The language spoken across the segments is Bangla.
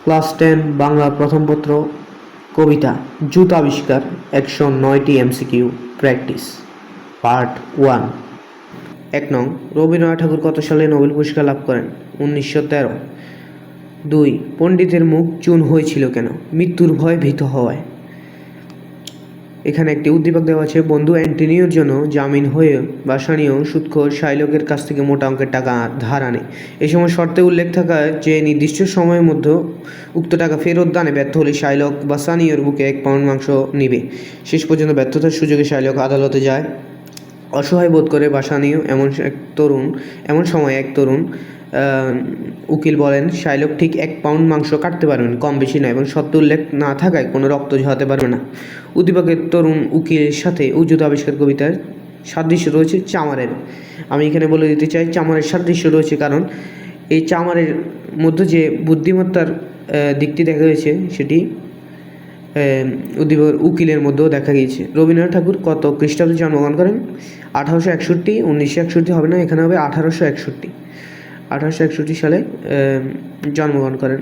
ক্লাস 10 বাংলা প্রথম পত্র কবিতা জুত আবিষ্কার 109টি এমসিকিউ প্র্যাকটিস পার্ট 1। 1 রবীন্দ্রনাথ ঠাকুর কত সালে নোবেল পুরস্কার লাভ করেন? 1913। 2 পণ্ডিতের মুখ চুন হয়েছিল কেন? মৃত্যুর ভয়ে ভীত হওয়ায়। এখানে একটি উদ্দীপক দেওয়া আছে, বন্ধু অ্যান্টনিওর জন্য জামিন হয়ে বাসানীয় সুদখোর শাইলকের কাছ থেকে মোটা অঙ্কের টাকা ধার আনে। এই সময় শর্তে উল্লেখ থাকায় যে নির্দিষ্ট সময়ের মধ্যে উক্ত টাকা ফেরত দানে ব্যর্থ হলে শাইলক বাসানীয়র বুকে 1 পাউন্ড মাংস নিবে। শেষ পর্যন্ত ব্যর্থতার সুযোগে শাইলক আদালতে যায়। অসহায় বোধ করে বাসানীয় এমন সময় এক তরুণ উকিল বলেন, শাইলক ঠিক 1 পাউন্ড মাংস কাটতে পারবেন, কম বেশি নয়, এবং সত্য উল্লেখ না থাকায় কোনো রক্ত ঝরাতে পারবে না। উদ্দীপকের তরুণ উকিলের সাথে জুত আবিষ্কার কবিতার সাদৃশ্য রয়েছে চামারের। আমি এখানে বলে দিতে চাই, চামারের সাদৃশ্য রয়েছে কারণ এই চামারের মধ্যে যে বুদ্ধিমত্তার দিকটি দেখা গেছে সেটি উকিলের মধ্যেও দেখা গিয়েছে। রবীন্দ্রনাথ ঠাকুর কত খ্রিস্টাব্দে জন্মগ্রহণ করেন? 1861। 1961 হবে না, এখানে হবে 1861। 1861 সালে জন্মগ্রহণ করেন।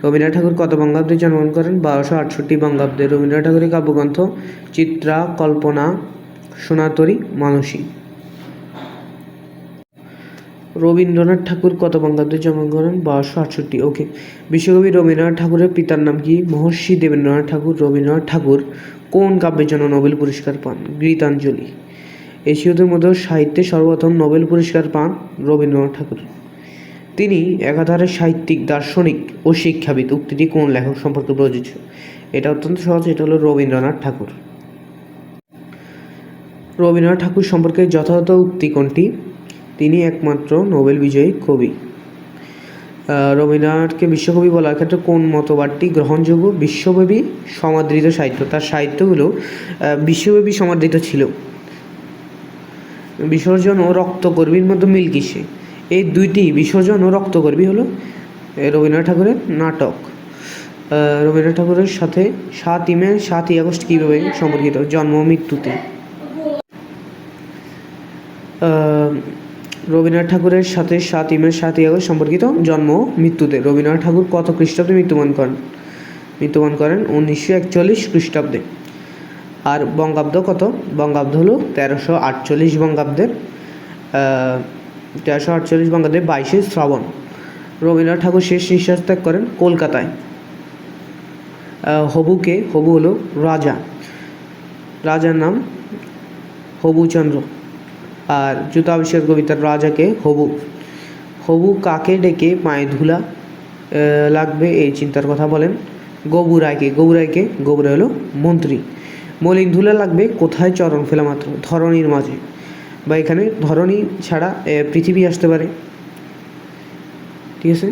রবীন্দ্রনাথ ঠাকুর কত বঙ্গাব্দে জন্মগ্রহণ করেন? 1268 বঙ্গাব্দে। রবীন্দ্রনাথ ঠাকুরের কাব্যগ্রন্থ চিত্রা, কল্পনা, সোনাতরী, মানসী। রবীন্দ্রনাথ ঠাকুর কত বঙ্গাব্দে জন্মগ্রহণ করেন? 1268। ওকে। বিশ্বকবি রবীন্দ্রনাথ ঠাকুরের পিতার নাম কি? মহর্ষি দেবেন্দ্রনাথ ঠাকুর। রবীন্দ্রনাথ ঠাকুর কোন কাব্যের জন্য নোবেল পুরস্কার পান? গীতাঞ্জলি। এশীয়দের মধ্যে সাহিত্যে সর্বপ্রথম নোবেল পুরস্কার পান রবীন্দ্রনাথ ঠাকুর। তিনি একাধারে সাহিত্যিক, দার্শনিক ও শিক্ষাবিদ। উক্তিটি কোন লেখক সম্পর্কে প্রযোজ্য? এটা অত্যন্ত সহজ, এটা হলো রবীন্দ্রনাথ ঠাকুর। রবীন্দ্রনাথ ঠাকুর সম্পর্কে যথাযথ উক্তি কোনটি? তিনি একমাত্র নোবেল বিজয়ী কবি। রবীন্দ্রনাথকে বিশ্বকবি বলার ক্ষেত্রে কোন মতবাদটি গ্রহণযোগ্য? বিশ্বব্যাপী সমাদৃত সাহিত্য। তার সাহিত্যগুলো বিশ্বব্যাপী সমাদৃত ছিল। বিসর্জন ও রক্তকর্মীর মধ্যে মিল কিসে? এই দুইটি, বিসর্জন ও রক্তকর্মী, হলো রবীন্দ্রনাথ ঠাকুরের নাটক। রবীন্দ্রনাথ ঠাকুরের সাথে 7ই মে 7ই আগস্ট কীভাবে সম্পর্কিত? জন্ম ও মৃত্যুতে। রবীন্দ্রনাথ ঠাকুরের সাথে 7ই মে 7ই আগস্ট সম্পর্কিত জন্ম ও মৃত্যুতে। রবীন্দ্রনাথ ঠাকুর কত খ্রিস্টাব্দে মৃত্যুবরণ করেন? 1941 খ্রিস্টাব্দে। আর বঙ্গাব্দ কত? বঙ্গাব্দ হলো 1348 বঙ্গাব্দের 1348 বঙ্গাব্দে 22শে শ্রাবণ। রবীন্দ্রনাথ ঠাকুর শেষ নিঃশ্বাস ত্যাগ করেন কলকাতায়। হবু হলো রাজা, রাজার নাম হবুচন্দ্র। আর জুত আবিষ্কার কবিতার রাজাকে হবু কাকে ডেকে পায়ে ধুলা লাগবে এই চিন্তার কথা বলেন? গবুরায়কে গবুরায় হলো মন্ত্রী। মলিন ধুলা লাগবে কোথায়? চরণ ফেলা মাত্র, ধরণীর মাঝে। বা এখানে ধরণী ছাড়া পৃথিবী আসতে পারে। ঠিক আছে।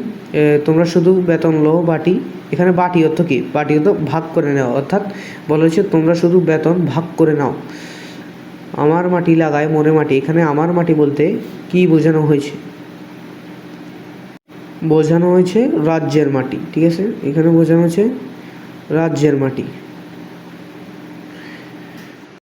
তোমরা শুধু বেতন লো বাটি। এখানে বাটি অর্থ কি? বাটি অর্থ ভাগ করে নেওয়া, অর্থাৎ বলা হয়েছে তোমরা শুধু বেতন ভাগ করে নাও। আমার মাটি লাগায় মোরে মাটি। এখানে আমার মাটি বলতে কি বোঝানো হয়েছে? বোঝানো হয়েছে রাজ্যের মাটি। ঠিক আছে, এখানে বোঝানো হয়েছে রাজ্যের মাটি।